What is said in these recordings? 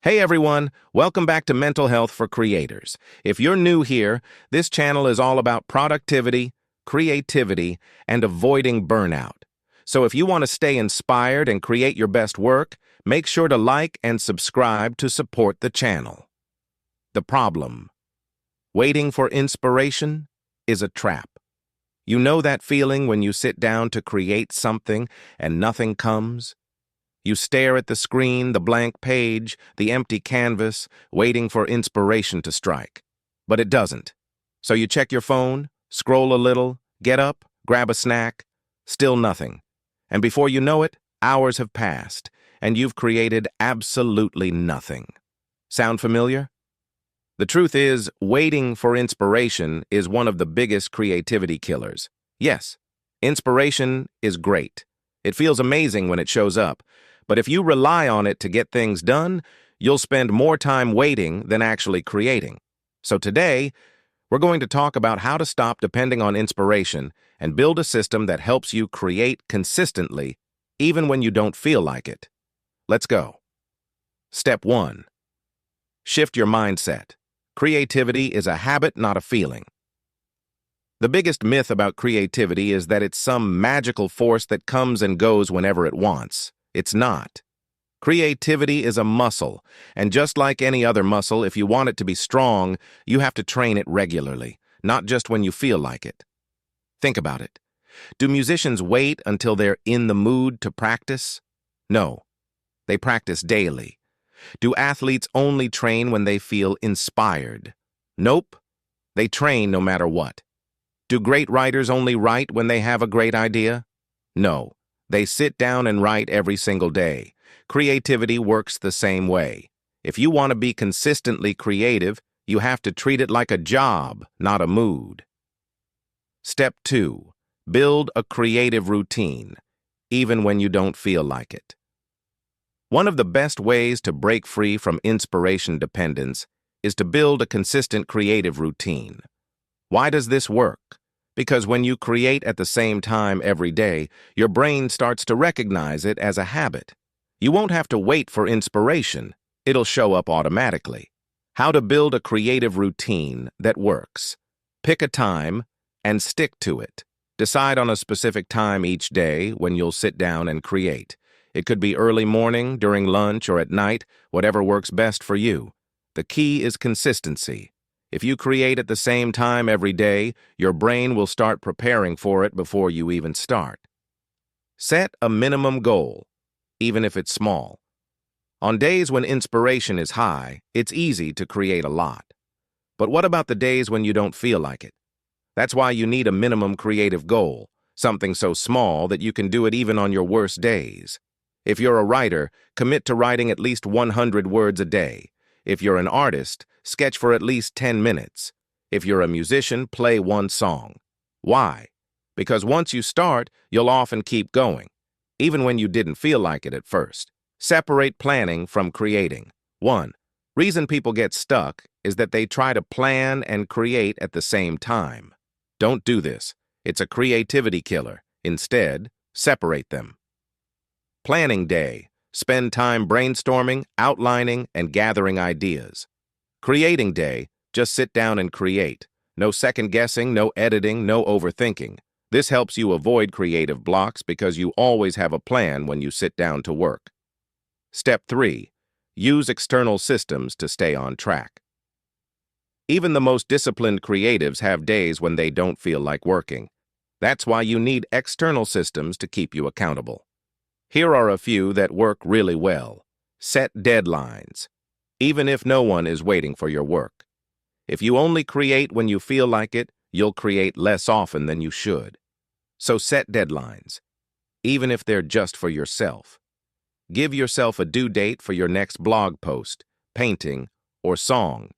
Hey everyone, welcome back to Mental Health for Creators. If you're new here, this channel is all about productivity, creativity, and avoiding burnout. So if you want to stay inspired and create your best work, make sure to like and subscribe to support the channel. The problem: waiting for inspiration is a trap. You know that feeling when you sit down to create something and nothing comes? You stare at the screen, the blank page, the empty canvas, waiting for inspiration to strike. But it doesn't. So you check your phone, scroll a little, get up, grab a snack, still nothing. And before you know it, hours have passed, and you've created absolutely nothing. Sound familiar? The truth is, waiting for inspiration is one of the biggest creativity killers. Yes, inspiration is great. It feels amazing when it shows up. But if you rely on it to get things done, you'll spend more time waiting than actually creating. So today, we're going to talk about how to stop depending on inspiration and build a system that helps you create consistently, even when you don't feel like it. Let's go. Step 1. Shift your mindset. Creativity is a habit, not a feeling. The biggest myth about creativity is that it's some magical force that comes and goes whenever it wants. It's not. Creativity is a muscle, and just like any other muscle, if you want it to be strong, you have to train it regularly, not just when you feel like it. Think about it. Do musicians wait until they're in the mood to practice? No. They practice daily. Do athletes only train when they feel inspired? Nope. They train no matter what. Do great writers only write when they have a great idea? No. They sit down and write every single day. Creativity works the same way. If you want to be consistently creative, you have to treat it like a job, not a mood. Step 2. Build a creative routine, even when you don't feel like it. One of the best ways to break free from inspiration dependence is to build a consistent creative routine. Why does this work? Because when you create at the same time every day, your brain starts to recognize it as a habit. You won't have to wait for inspiration. It'll show up automatically. How to build a creative routine that works. Pick a time and stick to it. Decide on a specific time each day when you'll sit down and create. It could be early morning, during lunch, or at night, whatever works best for you. The key is consistency. If you create at the same time every day, your brain will start preparing for it before you even start. Set a minimum goal, even if it's small. On days when inspiration is high, it's easy to create a lot. But what about the days when you don't feel like it? That's why you need a minimum creative goal, something so small that you can do it even on your worst days. If you're a writer, commit to writing at least 100 words a day. If you're an artist, sketch for at least 10 minutes. If you're a musician, play one song. Why? Because once you start, you'll often keep going, even when you didn't feel like it at first. Separate planning from creating. 1. Reason people get stuck is that they try to plan and create at the same time. Don't do this. It's a creativity killer. Instead, separate them. Planning day. Spend time brainstorming, outlining, and gathering ideas. Creating day, just sit down and create. No second guessing, no editing, no overthinking. This helps you avoid creative blocks because you always have a plan when you sit down to work. Step 3. Use external systems to stay on track. Even the most disciplined creatives have days when they don't feel like working. That's why you need external systems to keep you accountable. Here are a few that work really well. Set deadlines, even if no one is waiting for your work. If you only create when you feel like it, you'll create less often than you should. So set deadlines, even if they're just for yourself. Give yourself a due date for your next blog post, painting, or song.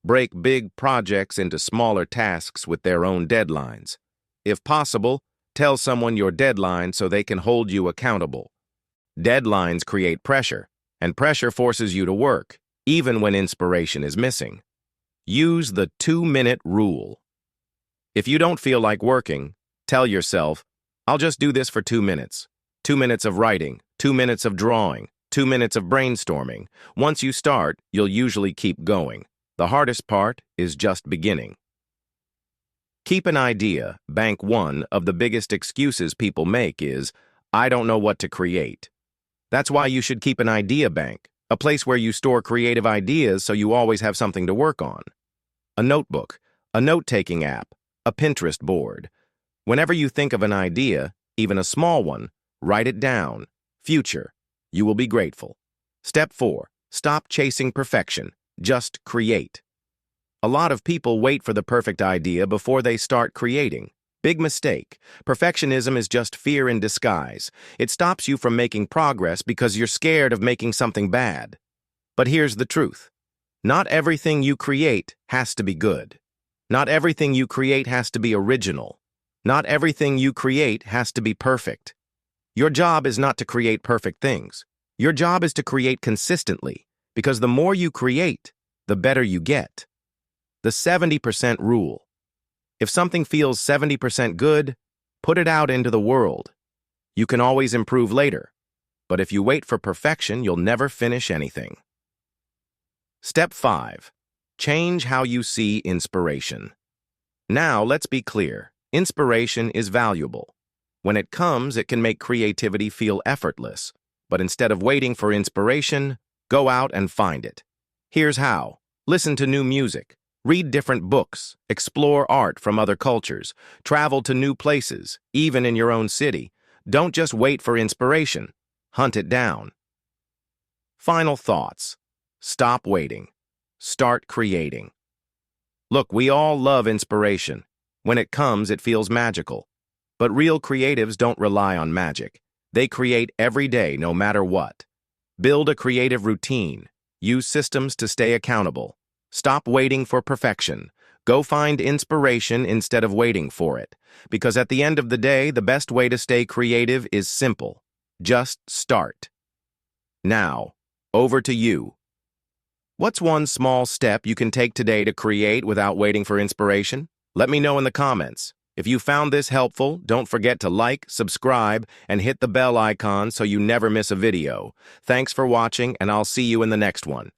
Break big projects into smaller tasks with their own deadlines. If possible, tell someone your deadline so they can hold you accountable. Deadlines create pressure, and pressure forces you to work, even when inspiration is missing. Use the 2-minute rule. If you don't feel like working, tell yourself, I'll just do this for 2 minutes. 2 minutes of writing, 2 minutes of drawing, 2 minutes of brainstorming. Once you start, you'll usually keep going. The hardest part is just beginning. Keep an idea. Bank one of the biggest excuses people make is, I don't know what to create. That's why you should keep an idea bank, a place where you store creative ideas so you always have something to work on. A notebook, a note-taking app, a Pinterest board. Whenever you think of an idea, even a small one, write it down. Future. You will be grateful. Step 4. Stop chasing perfection. Just create. A lot of people wait for the perfect idea before they start creating. Big mistake. Perfectionism is just fear in disguise. It stops you from making progress because you're scared of making something bad. But here's the truth. Not everything you create has to be good. Not everything you create has to be original. Not everything you create has to be perfect. Your job is not to create perfect things. Your job is to create consistently, because the more you create, the better you get. The 70% rule. If something feels 70% good, put it out into the world. You can always improve later, but if you wait for perfection, you'll never finish anything. Step 5. Change how you see inspiration. Now, let's be clear. Inspiration is valuable. When it comes, it can make creativity feel effortless. But instead of waiting for inspiration, go out and find it. Here's how. Listen to new music. Read different books, explore art from other cultures, travel to new places, even in your own city. Don't just wait for inspiration. Hunt it down. Final thoughts. Stop waiting. Start creating. Look, we all love inspiration. When it comes, it feels magical. But real creatives don't rely on magic. They create every day, no matter what. Build a creative routine. Use systems to stay accountable. Stop waiting for perfection. Go find inspiration instead of waiting for it. Because at the end of the day, the best way to stay creative is simple. Just start. Now, over to you. What's one small step you can take today to create without waiting for inspiration? Let me know in the comments. If you found this helpful, don't forget to like, subscribe, and hit the bell icon so you never miss a video. Thanks for watching, and I'll see you in the next one.